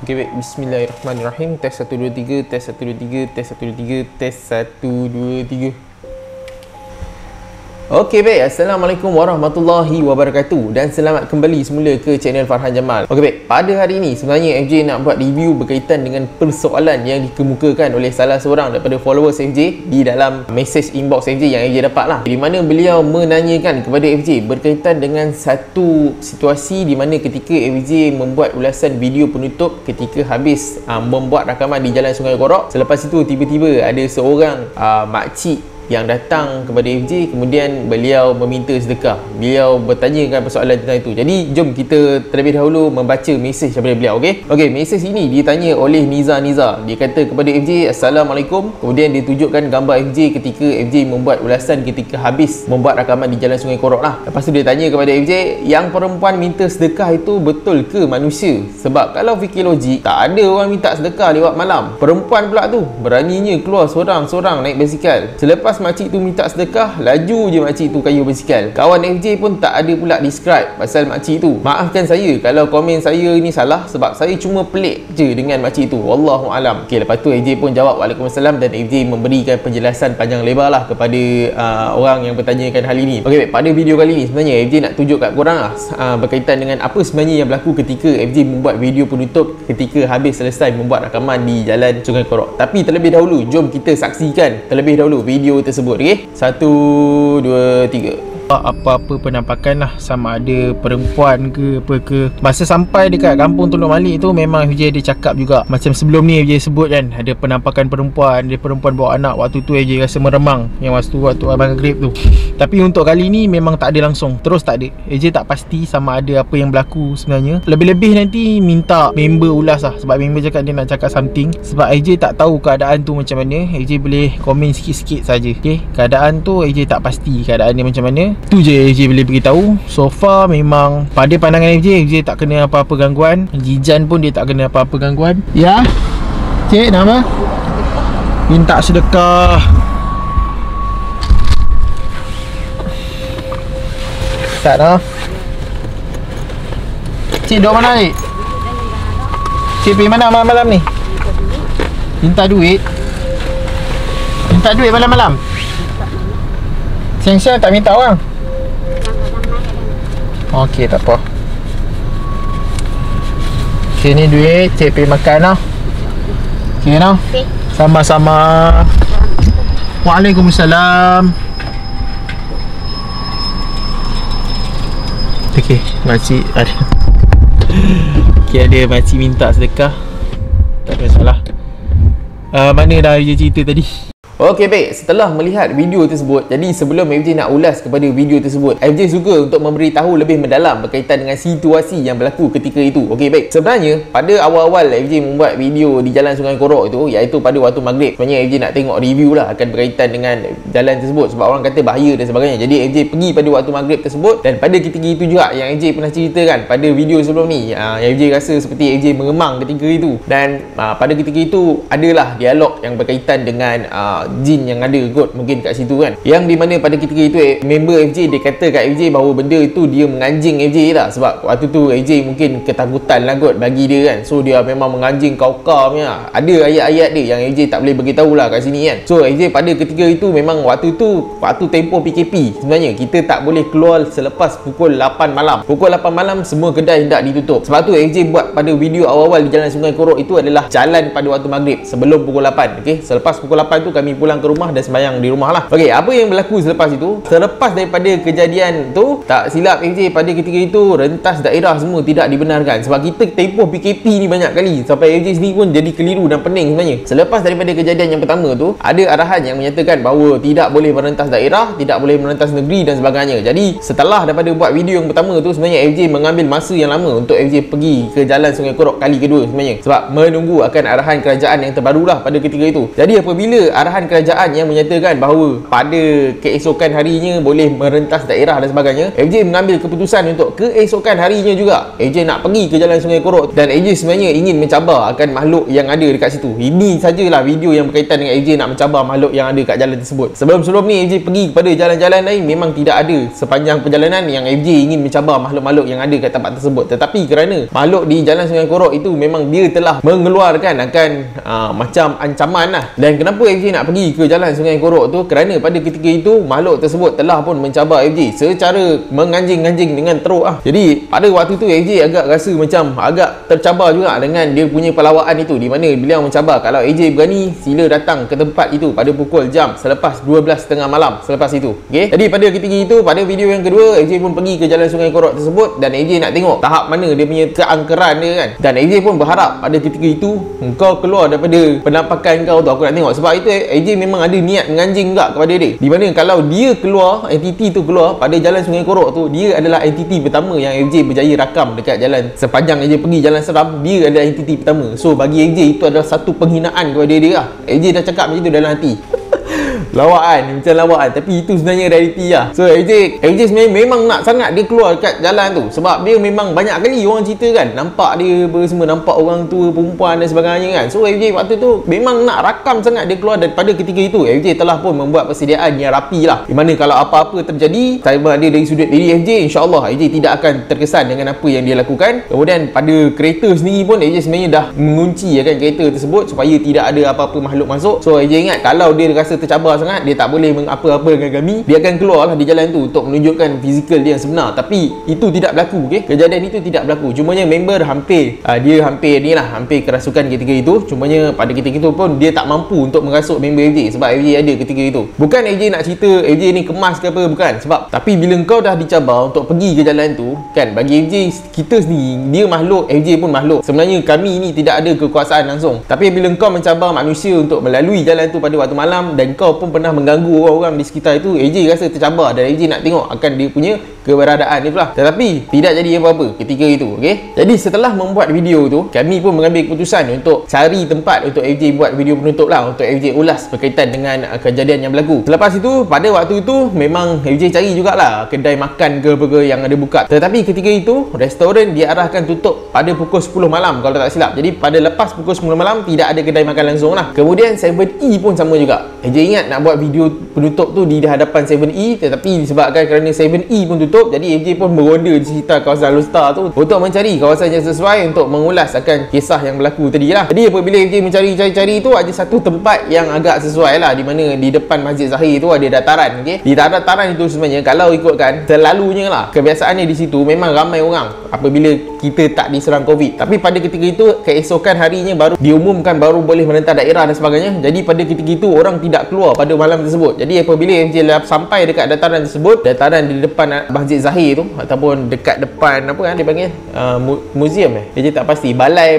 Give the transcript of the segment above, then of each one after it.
Okay, baik. Bismillahirrahmanirrahim. Tes 1 2 3, tes 1 2 3, tes 1 2 3, tes 1 2 3. Okey, baik. Assalamualaikum warahmatullahi wabarakatuh dan selamat kembali semula ke channel Farhan Jamal. Okey, baik. Pada hari ini sebenarnya FJ nak buat review berkaitan dengan persoalan yang dikemukakan oleh salah seorang daripada followers FJ di dalam message inbox FJ yang FJ dapat lah. Di mana beliau menanyakan kepada FJ berkaitan dengan satu situasi di mana ketika FJ membuat ulasan video penutup ketika habis membuat rakaman di Jalan Sungai Korok. Selepas itu tiba-tiba ada seorang makcik yang datang kepada FJ, kemudian beliau meminta sedekah. Beliau bertanyakan persoalan tentang itu. Jadi jom kita terlebih dahulu membaca mesej daripada beliau. Okey, mesej ini ditanya oleh Niza. Dia kata kepada FJ, Assalamualaikum. Kemudian dia tunjukkan gambar FJ ketika FJ membuat ulasan ketika habis membuat rakaman di Jalan Sungai Korok lah. Lepas tu dia tanya kepada FJ, yang perempuan minta sedekah itu betul ke manusia? Sebab kalau fikir logik, tak ada orang minta sedekah lewat malam. Perempuan pula tu beraninya keluar seorang-seorang naik basikal. Selepas makcik tu minta sedekah, laju je makcik tu kayuh basikal. Kawan FJ pun tak ada pula describe pasal makcik tu. Maafkan saya kalau komen saya ni salah, sebab saya cuma pelik je dengan makcik tu. Wallahualam. Okey, lepas tu FJ pun jawab Waalaikumsalam dan FJ memberikan penjelasan panjang lebar lah kepada orang yang bertanyakan hal ini. Okey, baik. Pada video kali ni sebenarnya FJ nak tunjuk kat korang lah berkaitan dengan apa sebenarnya yang berlaku ketika FJ membuat video penutup ketika habis selesai membuat rakaman di Jalan Sungai Korok. Tapi terlebih dahulu, jom kita saksikan terlebih dahulu video tersebut. Okey, 1 2 3. Apa-apa penampakan lah, sama ada perempuan ke apa ke. Masa sampai dekat kampung Teluk Malik tu memang FJ ada cakap juga, macam sebelum ni FJ sebut kan, ada penampakan perempuan, ada perempuan bawa anak. Waktu tu FJ rasa meremang, yang waktu abang grip tu. Tapi untuk kali ni memang tak ada langsung, terus tak ada. FJ tak pasti sama ada apa yang berlaku sebenarnya. Lebih-lebih nanti minta member ulas lah, sebab member cakap dia nak cakap something. Sebab FJ tak tahu keadaan tu macam mana, FJ boleh komen sikit-sikit saja. Okey, keadaan tu FJ tak pasti keadaan dia macam mana. Tu je FJ boleh beritahu. So far memang pada pandangan FJ tak kena apa-apa gangguan. Jijan pun dia tak kena apa-apa gangguan. Ya cik, nama minta sedekah. Tak dah. Cik duduk mana cik? Cik pergi mana malam-malam ni? Minta duit? Minta duit malam-malam? Siang-siang tak minta orang? Okey, tak apa. Okey, ni duit. Cik pergi makan lah. Okey lah. Sama-sama. Waalaikumsalam. Okey, makcik ada. Okey, ada makcik minta sedekah. Tak ada masalah. Mana dah dia cerita tadi? Okey, baik. Setelah melihat video tersebut, jadi sebelum FJ nak ulas kepada video tersebut, FJ suka untuk memberitahu lebih mendalam berkaitan dengan situasi yang berlaku ketika itu. Okey, baik. Sebenarnya pada awal-awal FJ membuat video di Jalan Sungai Korok itu, iaitu pada waktu maghrib, sebenarnya FJ nak tengok review lah akan berkaitan dengan jalan tersebut, sebab orang kata bahaya dan sebagainya. Jadi FJ pergi pada waktu maghrib tersebut, dan pada ketika itu juga yang FJ pernah ceritakan pada video sebelum ni, FJ rasa seperti FJ mengemang ketika itu. Dan pada ketika itu adalah dialog yang berkaitan dengan jin yang ada kot mungkin kat situ kan, yang di mana pada ketika itu member FJ dia kata kat FJ bahawa benda itu dia menganjing FJ lah, sebab waktu tu FJ mungkin ketakutan lah kot bagi dia kan. So dia memang menganjing kau-kau punya. Ada ayat-ayat dia yang FJ tak boleh beritahu lah kat sini kan. So FJ pada ketika itu memang waktu tempoh PKP, sebenarnya kita tak boleh keluar selepas pukul 8 malam. Pukul 8 malam semua kedai hendak ditutup. Sebab tu FJ buat pada video awal-awal di Jalan Sungai Korok itu adalah jalan pada waktu maghrib sebelum pukul 8. Okey, selepas pukul 8 tu kami pulang ke rumah dan sembahyang di rumah lah. Okey, apa yang berlaku selepas itu? Selepas daripada kejadian tu, tak silap FJ pada ketika itu rentas daerah semua tidak dibenarkan, sebab kita tempoh PKP ni banyak kali sampai FJ sendiri pun jadi keliru dan pening sebenarnya. Selepas daripada kejadian yang pertama tu, ada arahan yang menyatakan bahawa tidak boleh merentas daerah, tidak boleh merentas negeri dan sebagainya. Jadi setelah daripada buat video yang pertama tu, sebenarnya FJ mengambil masa yang lama untuk FJ pergi ke Jalan Sungai Korok kali kedua sebenarnya, sebab menunggu akan arahan kerajaan yang terbarulah pada ketika itu. Jadi apabila arahan keputusan kerajaan yang menyatakan bahawa pada keesokan harinya boleh merentas daerah dan sebagainya, FJ mengambil keputusan untuk keesokan harinya juga FJ nak pergi ke Jalan Sungai Korok, dan FJ sebenarnya ingin mencabar akan makhluk yang ada dekat situ. Ini sajalah video yang berkaitan dengan FJ nak mencabar makhluk yang ada kat jalan tersebut. Sebelum ni FJ pergi kepada jalan-jalan lain, memang tidak ada sepanjang perjalanan yang FJ ingin mencabar makhluk-makhluk yang ada kat tempat tersebut. Tetapi kerana makhluk di Jalan Sungai Korok itu memang dia telah mengeluarkan akan macam ancaman lah. Dan kenapa FJ nak pergi ke Jalan Sungai Korok tu, kerana pada ketika itu makhluk tersebut telah pun mencabar FJ secara menganjing-anjing dengan teruk lah. Jadi pada waktu tu FJ agak rasa macam agak tercabar juga dengan dia punya pelawaan itu, di mana beliau mencabar kalau FJ berani sila datang ke tempat itu pada pukul jam selepas 12:30 malam selepas itu. Okay? Jadi pada ketika itu, pada video yang kedua, FJ pun pergi ke Jalan Sungai Korok tersebut dan FJ nak tengok tahap mana dia punya keangkeran dia kan. Dan FJ pun berharap pada ketika itu engkau keluar daripada penampakan kau tu, aku nak tengok. Sebab itu FJ memang ada niat menganjing juga kepada dia, di mana kalau dia keluar, entiti tu keluar pada Jalan Sungai Korok tu, dia adalah entiti pertama yang FJ berjaya rakam dekat jalan. Sepanjang FJ pergi Jalan Seram, dia adalah entiti pertama. So bagi FJ itu adalah satu penghinaan kepada dia lah. FJ dah cakap macam tu dalam hati. Lawaan, macam lawaan, tapi itu sebenarnya realiti lah. So FJ sebenarnya memang nak sangat dia keluar dekat jalan tu, sebab dia memang banyak kali orang cerita kan, nampak dia semua, nampak orang tua, perempuan dan sebagainya kan. So FJ waktu tu memang nak rakam sangat dia keluar, dan pada ketika itu FJ telah pun membuat persediaan yang rapi lah, di mana kalau apa-apa terjadi, saya ada dari sudut diri FJ, insyaAllah FJ tidak akan terkesan dengan apa yang dia lakukan. Kemudian pada kereta sendiri pun FJ sebenarnya dah mengunci kan kereta tersebut supaya tidak ada apa-apa makhluk masuk. So FJ ingat kalau dia rasa tercabar sangat, dia tak boleh apa-apa dengan kami, dia akan keluar lah di jalan tu untuk menunjukkan fizikal dia yang sebenar. Tapi itu tidak berlaku. Okay? Kejadian itu tidak berlaku. Cumanya member hampir kerasukan ketika itu. Cumanya pada ketika itu pun dia tak mampu untuk merasuk member FJ, sebab FJ ada ketika itu. Bukan FJ nak cerita FJ ni kemas ke apa, bukan. Sebab tapi bila kau dah dicabar untuk pergi ke jalan tu kan, bagi FJ, kita sendiri, dia makhluk, FJ pun makhluk. Sebenarnya kami ni tidak ada kekuasaan langsung. Tapi bila kau mencabar manusia untuk melalui jalan tu pada waktu malam, dan kau pun pernah mengganggu orang-orang di sekitar itu, FJ rasa tercabar dan FJ nak tengok akan dia punya keberadaan dia pula. Tetapi tidak jadi apa-apa ketika itu. Okay? Jadi setelah membuat video tu, kami pun mengambil keputusan untuk cari tempat untuk FJ buat video penutup lah, untuk FJ ulas berkaitan dengan kejadian yang berlaku. Selepas itu, pada waktu itu memang FJ cari jugalah kedai makan ke apa yang ada buka. Tetapi ketika itu restoran diarahkan tutup pada pukul 10 malam kalau tak silap. Jadi pada lepas pukul 10 malam tidak ada kedai makan langsung lah. Kemudian 7E pun sama juga. FJ ingat nak buat video penutup tu di hadapan 7E, tetapi disebabkan kerana 7E pun tutup, jadi FJ pun beronda di sekitar kawasan Lostar tu untuk mencari kawasan yang sesuai untuk mengulas akan kisah yang berlaku tadi lah. Jadi apabila FJ mencari-cari tu, ada satu tempat yang agak sesuai lah, di mana di depan Masjid Zahir tu ada dataran. Okay? Di dataran itu sebenarnya kalau ikutkan selalunya lah, kebiasaannya di situ memang ramai orang apabila kita tak diserang COVID. Tapi pada ketika itu, keesokan harinya baru diumumkan baru boleh menentang daerah dan sebagainya. Jadi pada ketika itu orang tidak keluar pada malam tersebut. Jadi apabila FJ sampai dekat dataran tersebut, dataran di depan Masjid Zahir tu, ataupun dekat depan apa kan dia panggil, museum FJ tak pasti, balai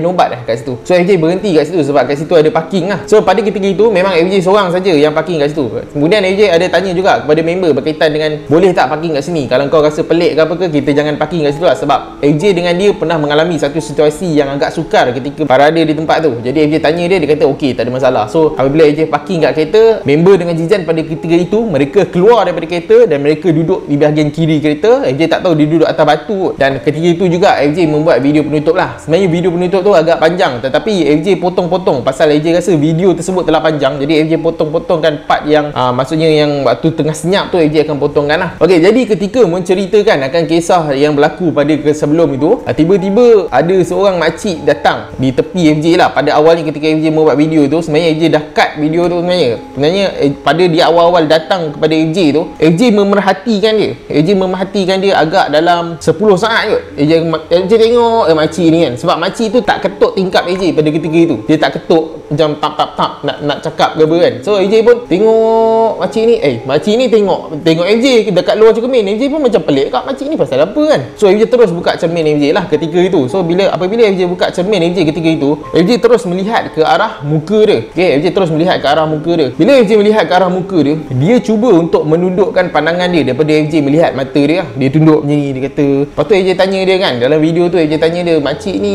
nobat kat situ. So FJ berhenti kat situ sebab kat situ ada parking lah. So pada ketika itu memang FJ seorang saja yang parking kat situ. Kemudian FJ ada tanya juga kepada member berkaitan dengan boleh tak parking kat sini, kalau kau rasa pelik ke apa ke, kita jangan parking kat situ lah. Sebab FJ dengan dia pernah mengalami satu situasi yang agak sukar ketika berada di tempat tu. Jadi FJ tanya dia kata okey, tak ada masalah. So apabila FJ parking kat kereta, member dengan Jizan pada ketika itu mereka keluar daripada kereta dan mereka duduk di bahagian kiri kereta. FJ tak tahu dia duduk atas batu. Dan ketika itu juga FJ membuat video penutup lah. Sebenarnya video penutup tu agak panjang, tetapi FJ potong-potong pasal FJ rasa video tersebut telah panjang. Jadi FJ potong-potongkan part yang maksudnya yang waktu tengah senyap tu FJ akan potongkan lah. Okey, jadi ketika menceritakan akan kisah yang berlaku pada sebelum itu, tiba-tiba ada seorang makcik datang di tepi FJ lah. Pada awalnya ketika FJ membuat video tu, sebenarnya FJ dah cut video tu sebenarnya pada di awal-awal datang kepada FJ tu, FJ memerhatikan dia agak dalam 10 saat kot. FJ tengok makcik ni kan, sebab makcik tu tak ketuk tingkap FJ pada ketika itu. Dia tak ketuk macam tap nak cakap ke apa kan. So FJ pun tengok makcik ni tengok FJ dekat luar cermin. FJ pun macam pelik kat makcik ni pasal apa kan. So FJ terus buka cermin FJ lah ketika itu. So apabila FJ buka cermin FJ ketika itu, FJ terus melihat ke arah muka dia. Okay, FJ terus melihat ke arah muka dia. Bila FJ melihat ke arah muka dia, dia cuba untuk menundukkan pandangan dia daripada FJ melihat mata dia. Dia tunduk macam ni, dia kata. Lepas tu FJ tanya dia kan, dalam video tu FJ tanya dia, makcik ni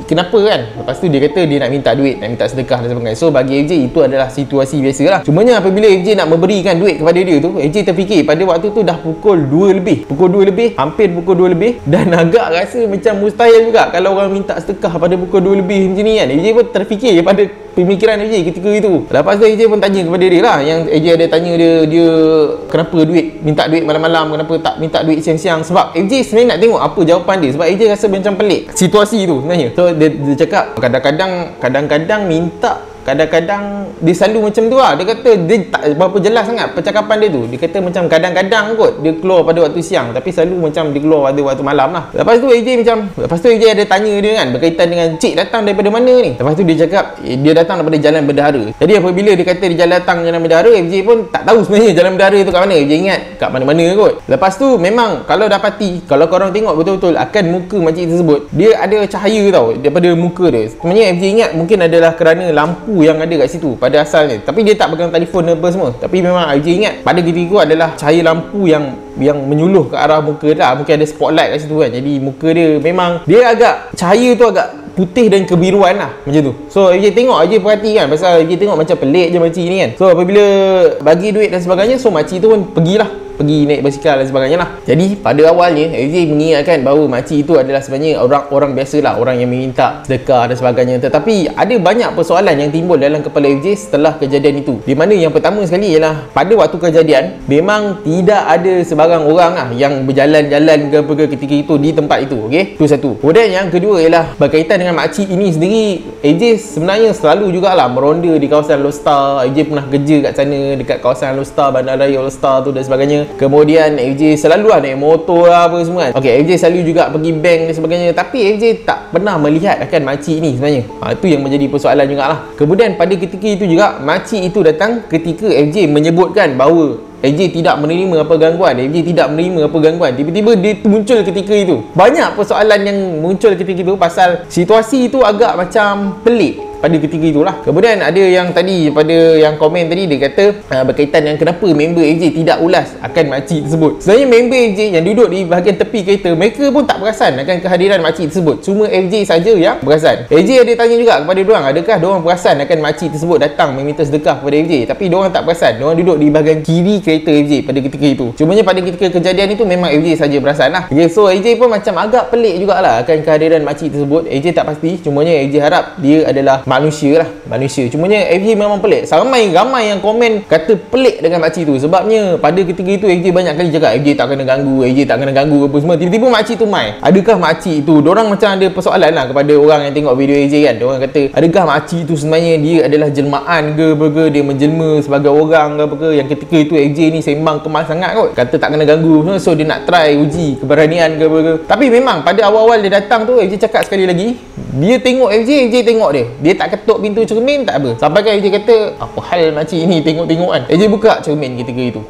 kenapa kan? Lepas tu dia kata dia nak minta duit, nak minta sedekah dan sebagainya. So bagi FJ itu adalah situasi biasa lah. Cumanya apabila FJ nak memberikan duit kepada dia tu, FJ terfikir pada waktu tu dah pukul 2 lebih. Pukul 2 lebih, hampir pukul 2 lebih, dan agak rasa macam mustahil juga kalau orang minta sedekah pada pukul 2 lebih macam ni kan. FJ pun terfikir pada pemikiran FJ ketika itu. Lepas tu FJ pun tanya kepada dia lah, yang FJ ada tanya dia kenapa minta duit malam-malam, kenapa tak minta duit siang-siang. Sebab FJ sebenarnya nak tengok apa jawapan dia, sebab FJ rasa macam pelik situasi tu sebenarnya. So dia cakap kadang-kadang minta, kadang-kadang dia selalu macam tu lah. Dia kata dia tak berapa jelas sangat percakapan dia tu. Dia kata macam kadang-kadang kot dia keluar pada waktu siang, tapi selalu macam dia keluar pada waktu malam lah. Lepas tu AJ ada tanya dia kan berkaitan dengan cik datang daripada mana ni. Lepas tu dia cakap dia datang daripada Jalan Bendahara. Jadi apabila dia kata dia datang Jalan Bendahara, FJ pun tak tahu sebenarnya Jalan Bendahara tu kat mana. FJ ingat kat mana-mana kot. Lepas tu memang kalau dapati, kalau korang tengok betul-betul akan muka makcik tersebut, dia ada cahaya tau daripada muka dia. Sebenarnya FJ ingat mungkin adalah kerana lampu yang ada kat situ pada asalnya, tapi dia tak pegang telefon apa semua. Tapi memang FJ ingat pada ketika itu adalah cahaya lampu yang menyuluh ke arah muka dia. Mungkin ada spotlight kat situ kan. Jadi muka dia memang dia agak, cahaya tu agak putih dan kebiruan lah macam tu. So FJ tengok, FJ perhati kan, pasal FJ tengok macam pelik je makcik ni kan. So apabila bagi duit dan sebagainya, so makcik tu pun pergi naik basikal dan sebagainya lah. Jadi pada awalnya FJ mengingatkan bahawa makcik itu adalah sebenarnya orang biasa lah, orang yang meminta sedekah dan sebagainya. Tetapi ada banyak persoalan yang timbul dalam kepala FJ setelah kejadian itu, di mana yang pertama sekali ialah pada waktu kejadian memang tidak ada sebarang orang lah yang berjalan-jalan ke ketika itu di tempat itu. Okey, itu satu. Kemudian yang kedua ialah berkaitan dengan makcik ini sendiri, FJ sebenarnya selalu jugalah meronda di kawasan Lost Star. FJ pernah kerja kat sana dekat kawasan Lost Star, Bandaraya Lost Star tu dan sebagainya. Kemudian FJ selalu lah naik motor lah apa semua kan. Okay, FJ selalu juga pergi bank dan sebagainya. Tapi FJ tak pernah melihat akan makcik ni sebenarnya. Itu yang menjadi persoalan jugalah. Kemudian pada ketika itu juga, makcik itu datang ketika FJ menyebutkan bahawa FJ tidak menerima apa gangguan. FJ tidak menerima apa gangguan. Tiba-tiba dia muncul ketika itu. Banyak persoalan yang muncul ketika itu pasal situasi itu agak macam pelik pada ketika itulah. Kemudian ada yang tadi, pada yang komen tadi, dia kata berkaitan dengan kenapa member FJ tidak ulas akan makcik tersebut. Sebenarnya member FJ yang duduk di bahagian tepi kereta, mereka pun tak perasan akan kehadiran makcik tersebut. Cuma FJ saja yang perasan. FJ ada tanya juga kepada diorang, adakah diorang perasan akan makcik tersebut datang meminta sedekah kepada FJ. Tapi diorang tak perasan. Diorang duduk di bahagian kiri kereta FJ pada ketika itu. Cumanya pada ketika kejadian itu memang FJ saja perasan lah. Okay, so FJ pun macam agak pelik jugalah akan kehadiran makcik tersebut. FJ tak pasti. Cumanya FJ harap dia adalah manusia lah, manusia. Cumanya FJ memang pelik. Ramai yang komen kata pelik dengan makcik tu. Sebabnya pada ketika itu FJ banyak kali cakap FJ tak kena ganggu, FJ tak kena ganggu apa semua. Tiba-tiba makcik tu mai. Adakah makcik tu, dorang macam ada persoalan lah kepada orang yang tengok video FJ kan. Dorang kata adakah makcik tu sebenarnya dia adalah jelmaan ke dia menjelma sebagai orang ke yang ketika itu FJ ni sembang kemal sangat kot, kata tak kena ganggu. So dia nak try uji keberanian ke. Tapi memang pada awal-awal dia datang tu, FJ cakap sekali lagi, dia tengok FJ tengok dia tak ketuk pintu cermin, tak apa. Sampai kan FJ kata, apa hal makcik ni tengok-tengok kan. FJ buka cermin ketika itu.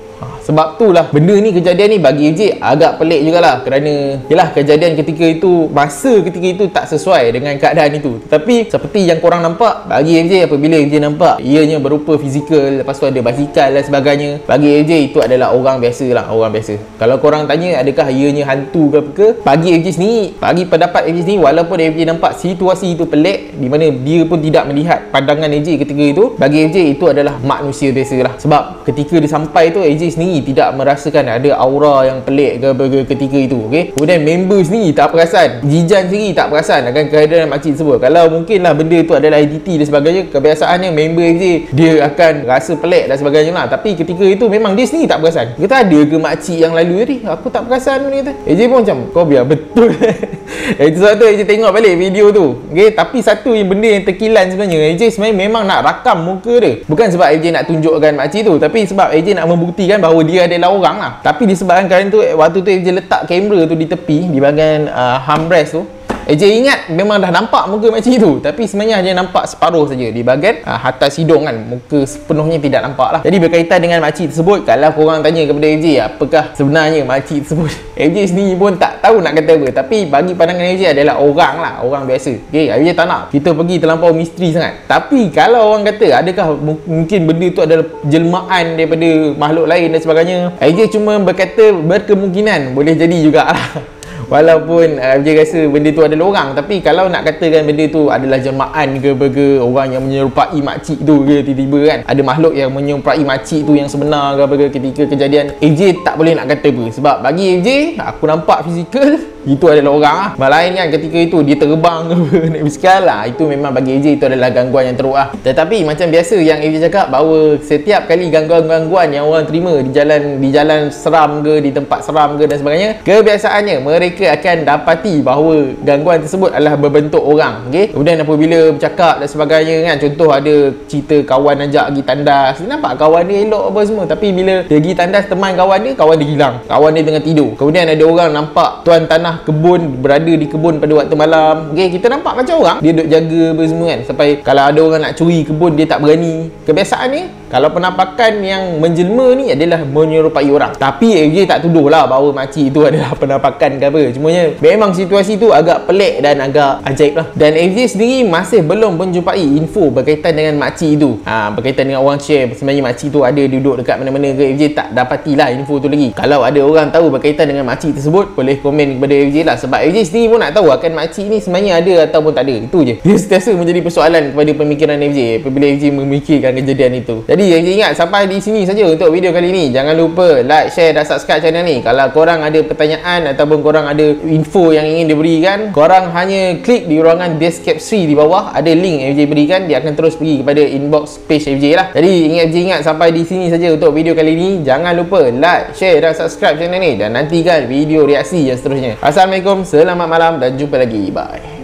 Sebab tu lah benda ni, kejadian ni bagi FJ agak pelik jugalah. Kerana yelah, kejadian ketika itu, masa ketika itu tak sesuai dengan keadaan itu. Tetapi seperti yang korang nampak, bagi FJ apabila FJ nampak ianya berupa fizikal, lepas tu ada basikal dan sebagainya, bagi FJ itu adalah orang biasa lah, orang biasa. Kalau korang tanya adakah ianya hantu ke apa ke, bagi FJ sendiri, bagi pendapat FJ sendiri, walaupun FJ nampak situasi itu pelik, di mana dia pun tidak melihat pandangan FJ ketika itu, bagi FJ itu adalah manusia biasa lah. Sebab ketika dia sampai tu, FJ sendiri tidak merasakan ada aura yang pelik ke ketika itu. Okay? Kemudian member sendiri tak perasan, Jijan sendiri tak perasan akan kehadiran makcik tersebut. Kalau mungkinlah benda itu adalah identiti dan sebagainya, kebiasaannya member FJ dia akan rasa pelik dan sebagainya lah. Tapi ketika itu memang dia sendiri tak perasan. Kita ada ke makcik yang lalu tadi, aku tak perasan ni kata. FJ pun macam, kau biar betul. Itu sebab tu FJ tengok balik video tu. Okay? Tapi satu yang benda yang terkilan sebenarnya, FJ sebenarnya memang nak rakam muka dia. Bukan sebab FJ nak tunjukkan makcik tu, tapi sebab FJ nak membuktikan bahawa dia adalah orang lah. Tapi disebabkan kerana tu, waktu tu FJ letak kamera tu di tepi, di bahagian armrest tu, FJ ingat memang dah nampak muka makcik tu, tapi sebenarnya hanya nampak separuh saja di bahagian atas hidung kan, muka sepenuhnya tidak nampak lah. Jadi berkaitan dengan makcik tersebut, kalau korang tanya kepada FJ apakah sebenarnya makcik tersebut, FJ sendiri pun tak tahu nak kata apa. Tapi bagi pandangan FJ adalah orang lah, orang biasa. Okay, FJ tak nak kita pergi terlampau misteri sangat. Tapi kalau orang kata adakah mungkin benda tu adalah jelmaan daripada makhluk lain dan sebagainya, FJ cuma berkata berkemungkinan boleh jadi juga lah. Walaupun FJ rasa benda tu adalah orang, tapi kalau nak katakan benda tu adalah jelmaan ke orang yang menyerupai makcik tu ke, tiba-tiba kan ada makhluk yang menyerupai makcik tu yang sebenar ke ketika kejadian, FJ tak boleh nak kata apa. Sebab bagi FJ, aku nampak fizikal, itu adalah orang lah. Lain kan ketika itu dia terbang ke naik basikal lah, itu memang bagi FJ itu adalah gangguan yang teruk lah. Tetapi macam biasa yang FJ cakap, bahawa setiap kali gangguan-gangguan yang orang terima di jalan seram ke, di tempat seram ke dan sebagainya, kebiasaannya mereka akan dapati bahawa gangguan tersebut adalah berbentuk orang. Okay? Kemudian apabila bercakap dan sebagainya kan, contoh ada cerita kawan ajak pergi tandas, dia nampak kawan dia elok apa semua, tapi bila dia pergi tandas teman kawan dia hilang, kawan dia tengah tidur. Kemudian ada orang nampak tuan tanah kebun berada di kebun pada waktu malam. Okay, kita nampak macam orang, dia duduk jaga apa semua kan, sampai kalau ada orang nak curi kebun dia tak berani. Kebiasaannya kalau penampakan yang menjelma ni adalah menyerupai orang. Tapi FJ tak tuduh lah bahawa makcik itu adalah penampakan ke apa. Cumanya memang situasi tu agak pelik dan agak ajaib lah. Dan FJ sendiri masih belum menjumpai info berkaitan dengan makcik itu. Berkaitan dengan orang share sebenarnya makcik tu ada duduk dekat mana-mana ke, FJ tak dapatilah info tu lagi. Kalau ada orang tahu berkaitan dengan makcik tersebut, boleh komen kepada FJ lah. Sebab FJ sendiri pun nak tahu akan makcik ni sebenarnya ada ataupun tak ada. Itu je. Dia sentiasa menjadi persoalan kepada pemikiran FJ apabila FJ memikirkan kejadian itu. Jadi FJ ingat sampai di sini saja untuk video kali ni. Jangan lupa like, share dan subscribe channel ni. Kalau korang ada pertanyaan ataupun korang ada info yang ingin diberikan, korang hanya klik di ruangan deskripsi di bawah, ada link FJ berikan, dia akan terus pergi kepada inbox page FJ lah. Jadi FJ ingat sampai di sini saja untuk video kali ni. Jangan lupa like, share dan subscribe channel ni dan nantikan video reaksi yang seterusnya. Assalamualaikum, selamat malam dan jumpa lagi. Bye.